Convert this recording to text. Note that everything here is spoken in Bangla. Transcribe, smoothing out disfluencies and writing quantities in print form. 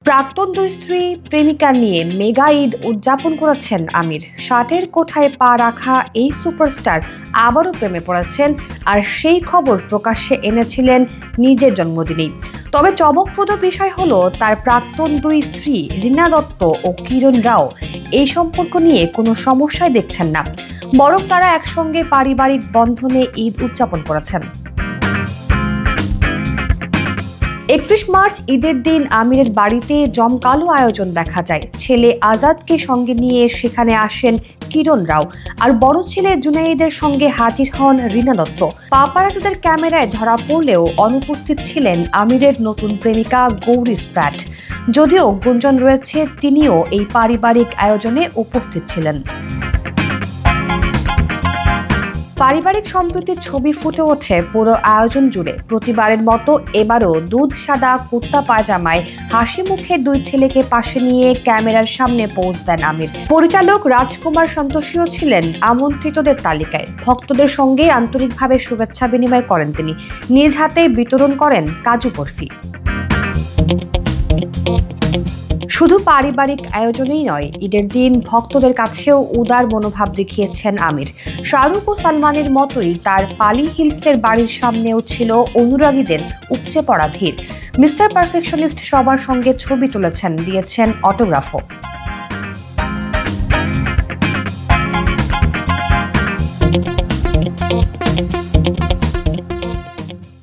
প্রাক্তন দুই স্ত্রী প্রেমিকা নিয়ে মেগা ঈদ উদযাপন করেছেন আমির। ষাটের কোঠায় পা রাখা এই সুপারস্টার আবারও প্রেমে পড়েছেন, আর সেই খবর প্রকাশ্যে এনেছিলেন নিজের জন্মদিনেই। তবে চমকপ্রদ বিষয় হলো, তার প্রাক্তন দুই স্ত্রী রীনা দত্ত ও কিরণ রাও এই সম্পর্ক নিয়ে কোনো সমস্যাই দেখছেন না, বরং তারা একসঙ্গে পারিবারিক বন্ধনে ঈদ উদযাপন করেছেন। 31 মার্চ ঈদের দিন আমিরের বাড়িতে জমকালো আয়োজন দেখা যায়। ছেলে আজাদকে সঙ্গে নিয়ে সেখানে আসেন কিরণ রাও, আর বড় ছেলে জুনাইদের সঙ্গে হাজির হন রীনা দত্ত। পাপারাজিদের ক্যামেরায় ধরা পড়লেও অনুপস্থিত ছিলেন আমিরের নতুন প্রেমিকা গৌরী স্প্র্যাট। যদিও গুঞ্জন রয়েছে তিনিও এই পারিবারিক আয়োজনে উপস্থিত ছিলেন। পারিবারিক সম্প্রীতির ছবি ফুটে ওঠে পুরো আয়োজন জুড়ে। প্রতিবারের মতো এবারও দুধ সাদা কুর্তা পায়জামায় হাসি মুখে দুই ছেলেকে পাশে নিয়ে ক্যামেরার সামনে পোজ দেন আমির। পরিচালক রাজকুমার সন্তোষীও ছিলেন আমন্ত্রিতদের তালিকায়। ভক্তদের সঙ্গে আন্তরিকভাবে শুভেচ্ছা বিনিময় করেন তিনি। নিজ হাতে বিতরণ করেন কাজু বরফি। শুধু পারিবারিক আয়োজনেই নয়, ঈদের দিন ভক্তদের কাছেও উদার মনোভাব দেখিয়েছেন আমির। শাহরুখ ও সালমানের মতোই তার পালি হিলসের বাড়ির সামনেও ছিল অনুরাগীদের উপচে পড়া ভিড়। মিস্টার পারফেকশনিস্ট সবার সঙ্গে ছবি তুলেছেন, দিয়েছেন অটোগ্রাফও।